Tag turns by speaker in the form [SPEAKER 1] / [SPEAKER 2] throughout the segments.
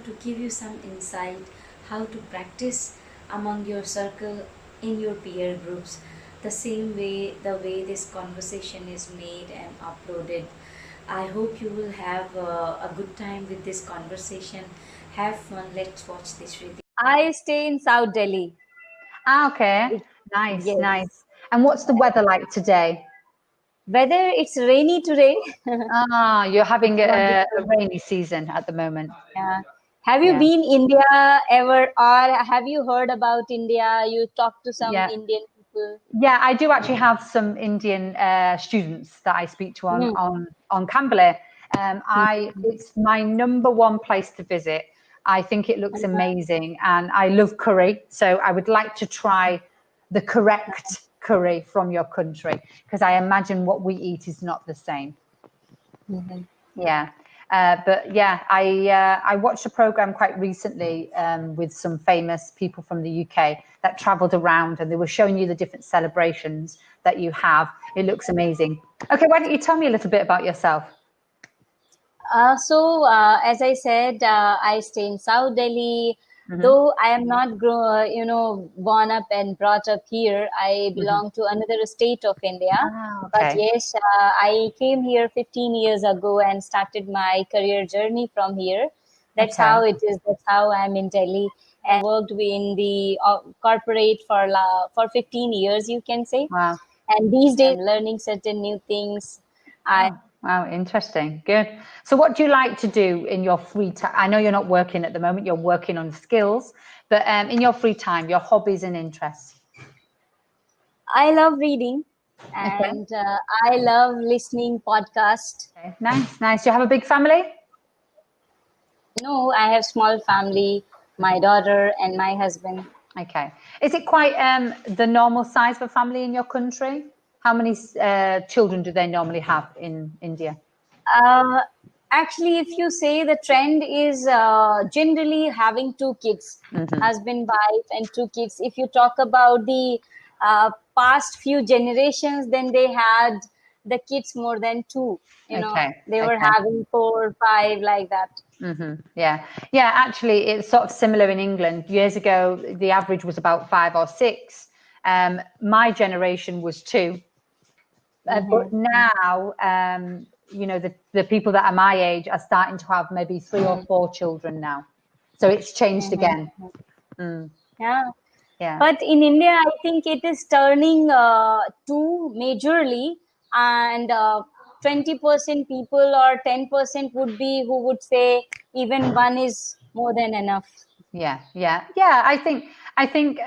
[SPEAKER 1] to give you some insight how to practice among your circle in your peer groups the way this conversation is made and uploaded. I hope you will have a good time with this conversation. Have fun. Let's watch this video.
[SPEAKER 2] I stay in South Delhi.
[SPEAKER 3] Ah, okay.
[SPEAKER 2] It-
[SPEAKER 3] Nice,
[SPEAKER 2] yes.
[SPEAKER 3] nice. And what's the weather like today?
[SPEAKER 2] Whether it's rainy today.
[SPEAKER 3] Ah, you're having a rainy season at the moment.
[SPEAKER 2] Yeah. Have you
[SPEAKER 3] Yeah.
[SPEAKER 2] been India ever, or have you heard about India? You talk to some
[SPEAKER 3] Yeah.
[SPEAKER 2] Indian people.
[SPEAKER 3] Yeah, I do actually have some Indian students that I speak to
[SPEAKER 2] Mm.
[SPEAKER 3] on Cambly. It's my number one place to visit. I think it looks amazing, and I love curry. So I would like to try the correct curry from your country, because I imagine what we eat is not the same. Yeah. But yeah, I watched a program quite recently with some famous people from the UK that traveled around, and they were showing you the different celebrations that you have. It looks amazing. Okay, why don't you tell me a little bit about yourself?
[SPEAKER 2] As I said, I stay in South Delhi. Though I am not born up and brought up here, I belong to another state of India.
[SPEAKER 3] Ah,
[SPEAKER 2] But
[SPEAKER 3] okay.
[SPEAKER 2] yes, I came here 15 years ago and started my career journey from here. That's
[SPEAKER 3] Okay.
[SPEAKER 2] how it is. That's how I'm in Delhi. And worked in the corporate for 15 years, you can say.
[SPEAKER 3] Wow.
[SPEAKER 2] And these days, I'm learning certain new things.
[SPEAKER 3] Wow, interesting. Good. So what do you like to do in your free time? I know you're not working at the moment, you're working on skills, but in your free time, your hobbies and interests.
[SPEAKER 2] I love reading, and I love listening podcast.
[SPEAKER 3] Okay. Nice, nice. Do you have a big family?
[SPEAKER 2] No, I have small family, my daughter and my husband.
[SPEAKER 3] Okay. Is it quite the normal size of a family in your country? How many children do they normally have in India?
[SPEAKER 2] Actually, if you say the trend is generally having two kids, husband, wife, and two kids. If you talk about the past few generations, then they had the kids more than two. They were having 4, 5 like that.
[SPEAKER 3] Yeah. Yeah, actually, it's sort of similar in England. Years ago, the average was about 5 or 6. My generation was 2. But now, the people that are my age are starting to have maybe 3 or 4 children now. So it's changed again.
[SPEAKER 2] Yeah.
[SPEAKER 3] Yeah.
[SPEAKER 2] But in India, I think it is turning two majorly, and 20% people or 10% would be who would say even one is more than enough.
[SPEAKER 3] Yeah. I think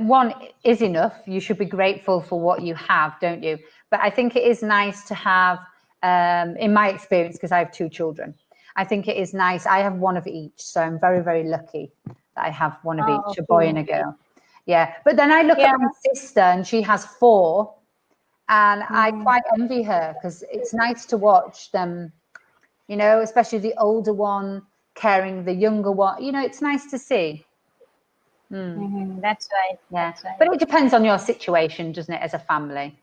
[SPEAKER 3] one is enough. You should be grateful for what you have, don't you? But I think it is nice to have, in my experience, because I have 2 children, I think it is nice. I have one of each, so I'm very, very lucky that I have one of each, a boy and a girl. Yeah, but then I look at my sister, and she has 4, and I quite envy her, because it's nice to watch them, especially the older one caring the younger one. It's nice to see.
[SPEAKER 2] That's right.
[SPEAKER 3] Yeah,
[SPEAKER 2] That's right.
[SPEAKER 3] but it depends on your situation, doesn't it, as a family?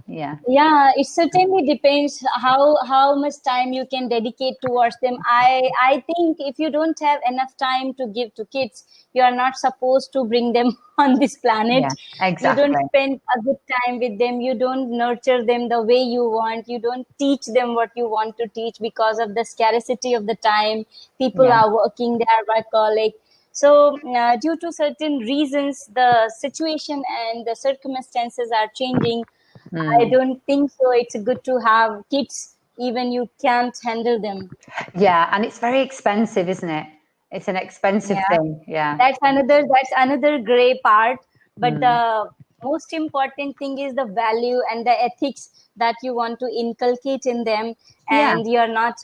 [SPEAKER 3] Yeah.
[SPEAKER 2] Yeah, it certainly depends how much time you can dedicate towards them. I think if you don't have enough time to give to kids, you are not supposed to bring them on this planet.
[SPEAKER 3] Yeah, exactly.
[SPEAKER 2] You don't spend a good time with them. You don't nurture them the way you want. You don't teach them what you want to teach because of the scarcity of the time. People are working, they are workaholic. So due to certain reasons, the situation and the circumstances are changing. I don't think so. It's good to have kids, even you can't handle them.
[SPEAKER 3] Yeah, and it's very expensive, isn't it? It's an expensive thing. Yeah.
[SPEAKER 2] That's another gray part. But the most important thing is the value and the ethics that you want to inculcate in them, and you're not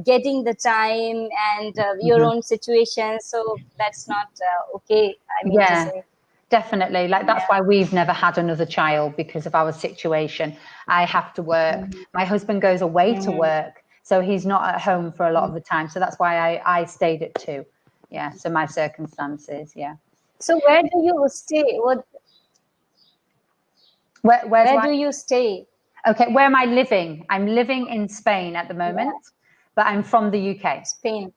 [SPEAKER 2] getting the time and your own situation. So that's not okay. I mean to say.
[SPEAKER 3] Definitely. Like, that's why we've never had another child, because of our situation. I have to work. My husband goes away to work, so he's not at home for a lot of the time. So that's why I stayed at 2. Yeah. So my circumstances. Yeah.
[SPEAKER 2] So where do you stay? Where do you stay?
[SPEAKER 3] Okay. Where am I living? I'm living in Spain at the moment, but I'm from the UK.
[SPEAKER 2] Spain.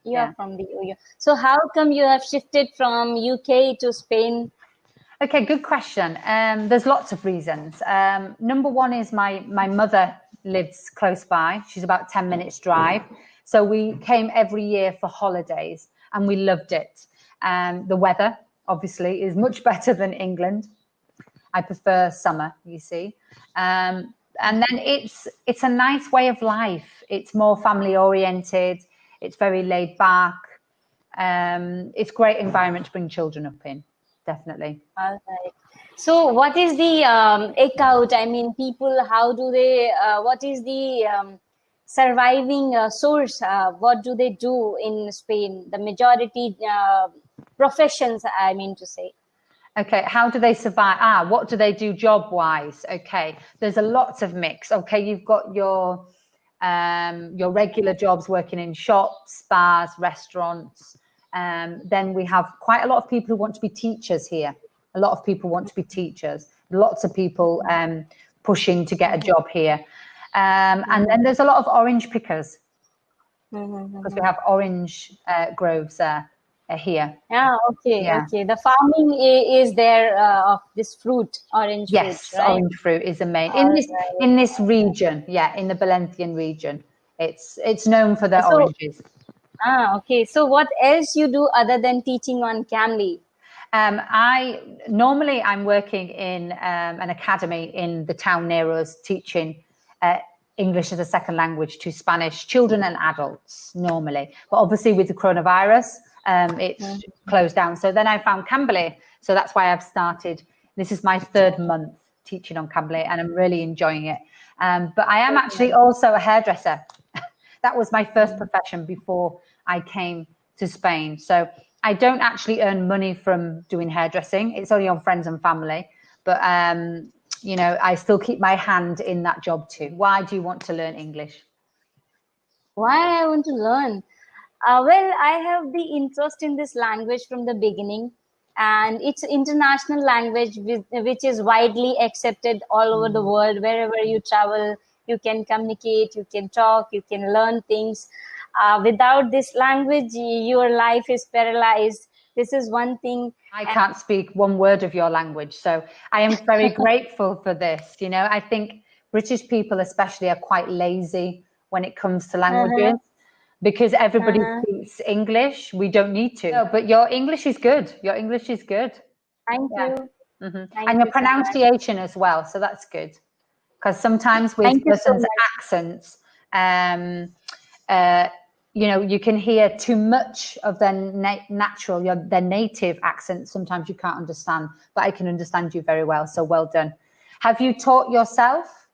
[SPEAKER 2] You are from the EU. So how come you have shifted from UK to Spain?
[SPEAKER 3] Okay, good question. There's lots of reasons. Number one is my mother lives close by. She's about 10 minutes drive. So we came every year for holidays and we loved it. The weather, obviously, is much better than England. I prefer summer, you see. And then it's a nice way of life. It's more family oriented. It's very laid back. It's a great environment to bring children up in, definitely.
[SPEAKER 2] All right. So what is the account? I mean, people, how do they, what is the surviving source? What do they do in Spain? The majority professions, I mean to say.
[SPEAKER 3] Okay, how do they survive? What do they do job-wise? Okay, there's a lot of mix. Okay, you've got your regular jobs working in shops, bars, restaurants. Then we have quite a lot of people who want to be teachers here. A lot of people want to be teachers. Lots of people pushing to get a job here. And then there's a lot of orange pickers because we have orange groves here.
[SPEAKER 2] Yeah, okay,
[SPEAKER 3] Yeah.
[SPEAKER 2] okay. The farming is there of this fruit, orange
[SPEAKER 3] Yes,
[SPEAKER 2] fruit, right?
[SPEAKER 3] orange fruit is the main
[SPEAKER 2] Right.
[SPEAKER 3] in this region. Yeah, in the Valencian region, it's known for their oranges.
[SPEAKER 2] Okay. So what else you do other than teaching on Cambly?
[SPEAKER 3] I'm working in an academy in the town near us, teaching English as a second language to Spanish children and adults normally. But obviously with the coronavirus, it's closed down. So then I found Cambly. So that's why I've started. This is my 3rd month teaching on Cambly and I'm really enjoying it. But I am actually also a hairdresser. That was my first profession before I came to Spain. So I don't actually earn money from doing hairdressing. It's only on friends and family. But, you know, I still keep my hand in that job too. Why do you want to learn English?
[SPEAKER 2] Why I want to learn? Well, I have the interest in this language from the beginning, and it's international language which is widely accepted all over the world. Wherever you travel, you can communicate, you can talk, you can learn things. Without this language, your life is paralyzed. This is one thing.
[SPEAKER 3] I can't speak one word of your language, so I am very grateful for this. You know, I think British people especially are quite lazy when it comes to languages. Because everybody speaks English, we don't need to. No, but your English is good. Your English is good.
[SPEAKER 2] Thank you.
[SPEAKER 3] And your pronunciation as well, so that's good. Because sometimes with
[SPEAKER 2] Thank you so
[SPEAKER 3] person's
[SPEAKER 2] much.
[SPEAKER 3] accents, you know, you can hear too much of their their native accent. Sometimes you can't understand, but I can understand you very well. So well done. Have you taught yourself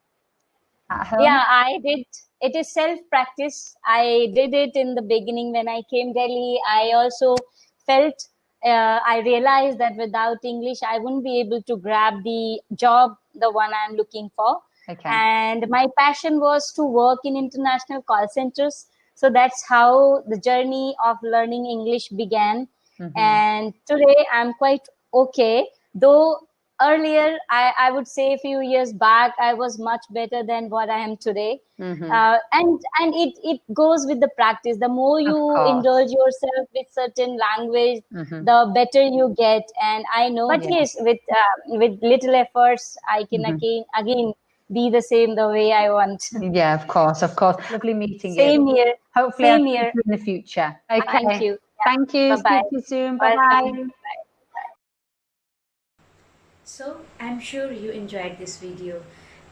[SPEAKER 3] at home?
[SPEAKER 2] Yeah, I did. It is self-practice. I did it in the beginning when I came Delhi. I also felt, I realized that without English, I wouldn't be able to grab the job, the one I'm looking for.
[SPEAKER 3] Okay.
[SPEAKER 2] And my passion was to work in international call centers. So that's how the journey of learning English began. And today I'm quite okay, though earlier I would say a few years back I was much better than what I am today. And it goes with the practice. The more you indulge yourself with certain language, the better you get. And I know, but yes, with little efforts I can again be the same the way I want.
[SPEAKER 3] Yeah, of course, of course. Lovely meeting you.
[SPEAKER 2] Same here.
[SPEAKER 3] Hopefully
[SPEAKER 2] Same
[SPEAKER 3] I'll see
[SPEAKER 2] here.
[SPEAKER 3] you in the future. Okay.
[SPEAKER 2] Thank you.
[SPEAKER 3] Thank you.
[SPEAKER 2] Bye-bye.
[SPEAKER 3] Speak to you soon. Bye-bye.
[SPEAKER 1] So I'm sure you enjoyed this video,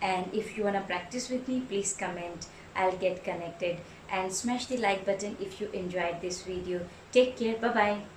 [SPEAKER 1] and if you want to practice with me, please comment. I'll get connected, and smash the like button if you enjoyed this video. Take care. Bye bye.